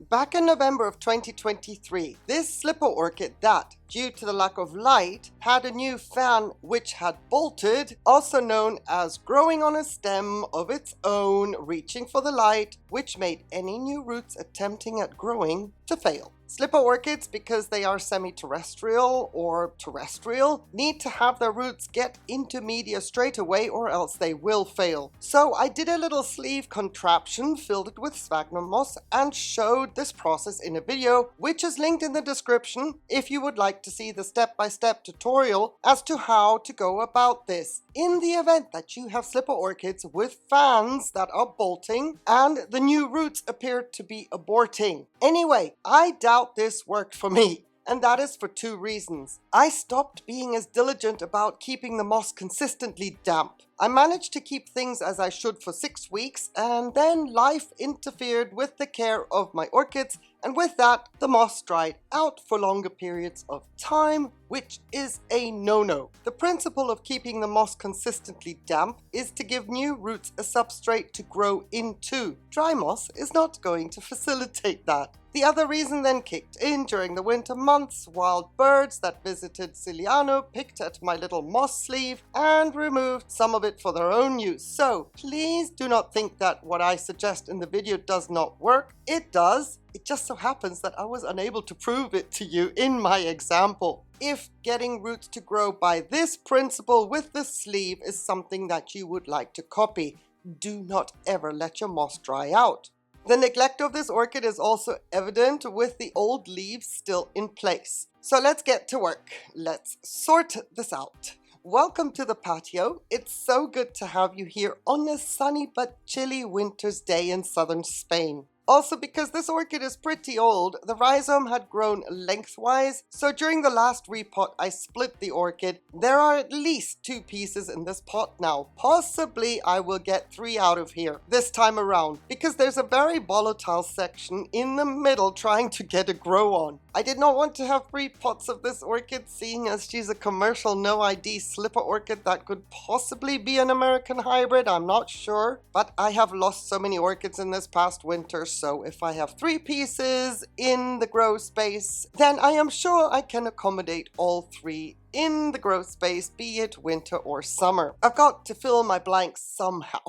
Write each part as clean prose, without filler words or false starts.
Back in November of 2023, this slipper orchid that, due to the lack of light, had a new fan which had bolted, also known as growing on a stem of its own, reaching for the light, which made any new roots attempting at growing to fail. Slipper orchids, because they are semi-terrestrial or terrestrial, need to have their roots get into media straight away or else they will fail. So I did a little sleeve contraption, filled it with sphagnum moss, and showed this process in a video, which is linked in the description if you would like to see the step-by-step tutorial as to how to go about this. In the event that you have slipper orchids with fans that are bolting and the new roots appear to be aborting. Anyway, I doubt this worked for me. And that is for two reasons. I stopped being as diligent about keeping the moss consistently damp. I managed to keep things as I should for 6 weeks, and then life interfered with the care of my orchids, and with that, the moss dried out for longer periods of time, which is a no-no. The principle of keeping the moss consistently damp is to give new roots a substrate to grow into. Dry moss is not going to facilitate that. The other reason then kicked in during the winter months. Wild birds that visited Ciliano picked at my little moss sleeve and removed some of it for their own use. So please do not think that what I suggest in the video does not work. It does. It just so happens that I was unable to prove it to you in my example. If getting roots to grow by this principle with the sleeve is something that you would like to copy, do not ever let your moss dry out. The neglect of this orchid is also evident with the old leaves still in place. So let's get to work. Let's sort this out. Welcome to the patio. It's so good to have you here on a sunny but chilly winter's day in southern Spain. Also, because this orchid is pretty old, the rhizome had grown lengthwise, so during the last repot I split the orchid. There are at least 2 pieces in this pot now. Possibly I will get 3 out of here this time around, because there's a very volatile section in the middle trying to get a grow on. I did not want to have 3 pots of this orchid, seeing as she's a commercial no-ID slipper orchid that could possibly be an American hybrid, I'm not sure. But I have lost so many orchids in this past winter, so if I have 3 pieces in the grow space, then I am sure I can accommodate all 3 in the grow space, be it winter or summer. I've got to fill my blanks somehow.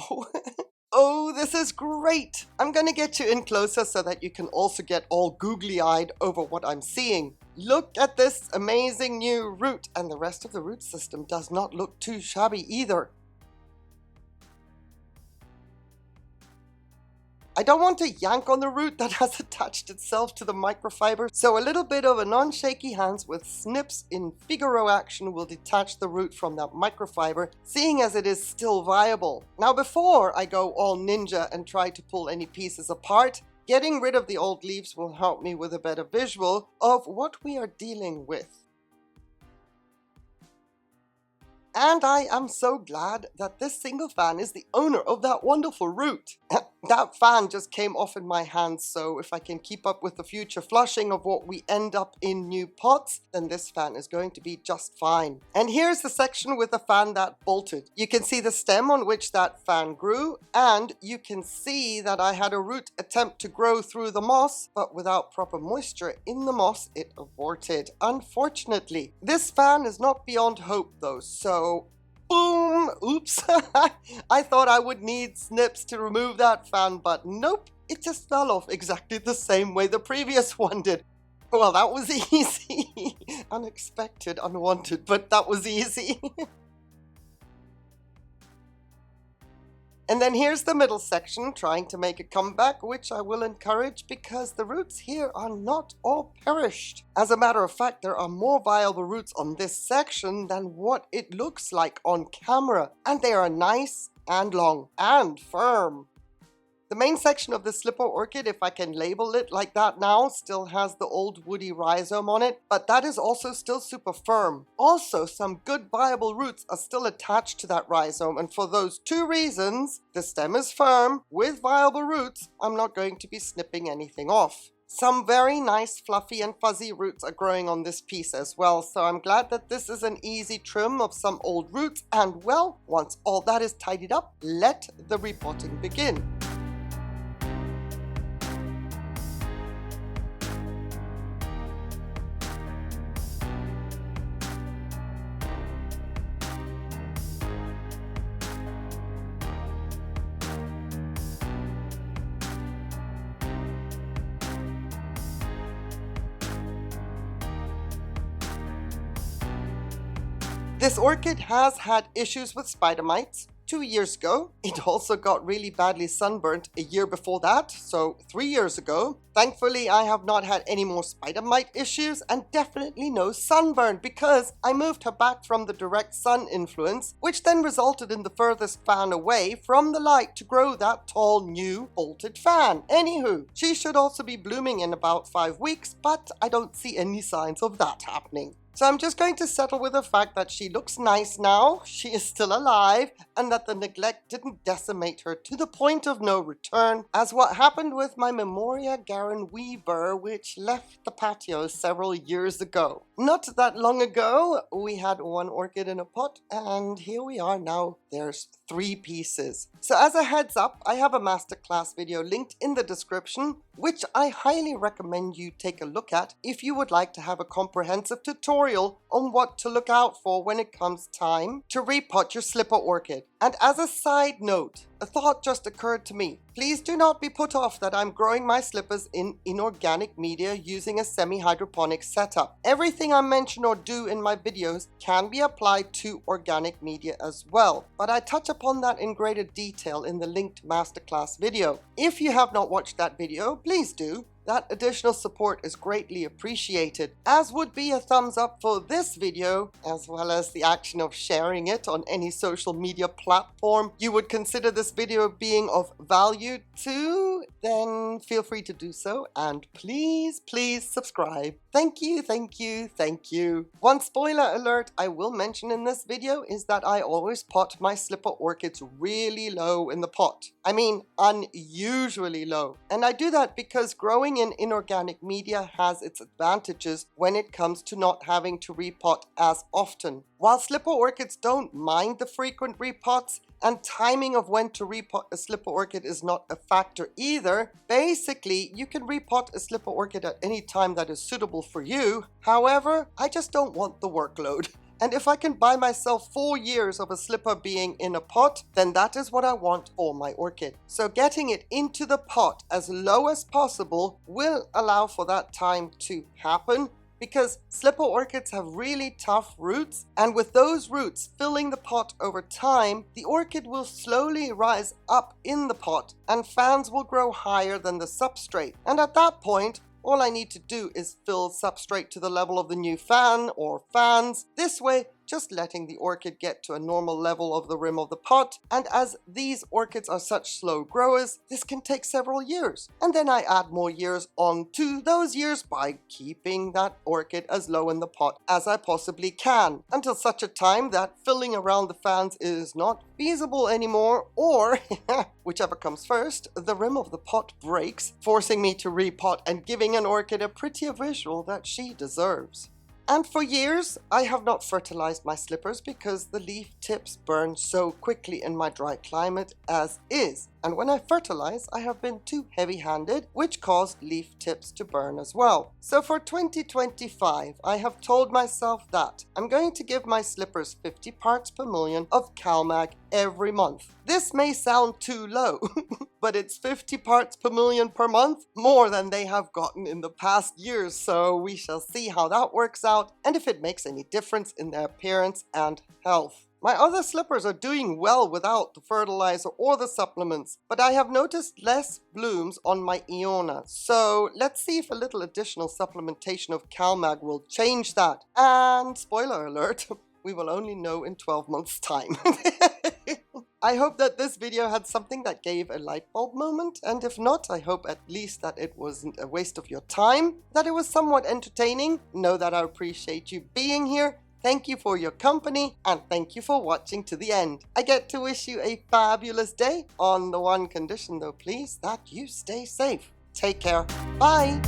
Oh, this is great! I'm gonna get you in closer so that you can also get all googly-eyed over what I'm seeing. Look at this amazing new root, and the rest of the root system does not look too shabby either. I don't want to yank on the root that has attached itself to the microfiber, so a little bit of a non-shaky hands with snips in Figaro action will detach the root from that microfiber, seeing as it is still viable. Now before I go all ninja and try to pull any pieces apart, getting rid of the old leaves will help me with a better visual of what we are dealing with. And I am so glad that this single fan is the owner of that wonderful root. That fan just came off in my hands, so if I can keep up with the future flushing of what we end up in new pots, then this fan is going to be just fine. And here's the section with the fan that bolted. You can see the stem on which that fan grew, and you can see that I had a root attempt to grow through the moss, but without proper moisture in the moss, it aborted, unfortunately. This fan is not beyond hope though, so boom! Oops! I thought I would need snips to remove that fan, but nope, it just fell off exactly the same way the previous one did. Well, that was easy. Unexpected, unwanted, but that was easy. And then here's the middle section trying to make a comeback, which I will encourage because the roots here are not all perished. As a matter of fact, there are more viable roots on this section than what it looks like on camera. And they are nice and long and firm. The main section of the slipper orchid, if I can label it like that now, still has the old woody rhizome on it, but that is also still super firm. Also, some good viable roots are still attached to that rhizome, and for those 2 reasons, the stem is firm with viable roots. I'm not going to be snipping anything off. Some very nice fluffy and fuzzy roots are growing on this piece as well, so I'm glad that this is an easy trim of some old roots, and well, once all that is tidied up, let the repotting begin. This orchid has had issues with spider mites 2 years ago. It also got really badly sunburnt a year before that, so 3 years ago. Thankfully, I have not had any more spider mite issues and definitely no sunburn because I moved her back from the direct sun influence, which then resulted in the furthest fan away from the light to grow that tall new bolted fan. Anywho, she should also be blooming in about 5 weeks, but I don't see any signs of that happening. So I'm just going to settle with the fact that she looks nice now, she is still alive, and that the neglect didn't decimate her to the point of no return, as what happened with my Memoria Garin Weaver, which left the patio several years ago. Not that long ago, we had one orchid in a pot, and here we are now. There's 3 pieces. So as a heads up, I have a masterclass video linked in the description, which I highly recommend you take a look at if you would like to have a comprehensive tutorial on what to look out for when it comes time to repot your slipper orchid. And as a side note, a thought just occurred to me. Please do not be put off that I'm growing my slippers in inorganic media using a semi-hydroponic setup. Everything I mention or do in my videos can be applied to organic media as well, but I touch upon that in greater detail in the linked masterclass video. If you have not watched that video, please do. That additional support is greatly appreciated, as would be a thumbs up for this video, as well as the action of sharing it on any social media platform you would consider this video being of value to, then feel free to do so, and please subscribe. Thank you, thank you, thank you. One spoiler alert I will mention in this video is that I always pot my slipper orchids really low in the pot. I mean, unusually low. And I do that because growing in inorganic media has its advantages when it comes to not having to repot as often. While slipper orchids don't mind the frequent repots, and timing of when to repot a slipper orchid is not a factor either, basically you can repot a slipper orchid at any time that is suitable for you. However, I just don't want the workload. And if I can buy myself 4 years of a slipper being in a pot, then that is what I want for my orchid. So getting it into the pot as low as possible will allow for that time to happen, because slipper orchids have really tough roots, and with those roots filling the pot over time, the orchid will slowly rise up in the pot and fans will grow higher than the substrate. And at that point, all I need to do is fill substrate to the level of the new fan or fans. This way, just letting the orchid get to a normal level of the rim of the pot. And as these orchids are such slow growers, this can take several years. And then I add more years on to those years by keeping that orchid as low in the pot as I possibly can, until such a time that filling around the fans is not feasible anymore, or whichever comes first, the rim of the pot breaks, forcing me to repot and giving an orchid a prettier visual that she deserves. And for years, I have not fertilized my slippers because the leaf tips burn so quickly in my dry climate as is. And when I fertilize, I have been too heavy-handed, which caused leaf tips to burn as well. So for 2025, I have told myself that I'm going to give my slippers 50 parts per million of CalMag every month. This may sound too low, but it's 50 parts per million per month, more than they have gotten in the past years. So we shall see how that works out and if it makes any difference in their appearance and health. My other slippers are doing well without the fertilizer or the supplements, but I have noticed less blooms on my Iona. So let's see if a little additional supplementation of CalMag will change that. And spoiler alert, we will only know in 12 months' time. I hope that this video had something that gave a light bulb moment, and if not, I hope at least that it wasn't a waste of your time, that it was somewhat entertaining. Know that I appreciate you being here. Thank you for your company, and thank you for watching to the end. I get to wish you a fabulous day, on the one condition though, please, that you stay safe. Take care. Bye.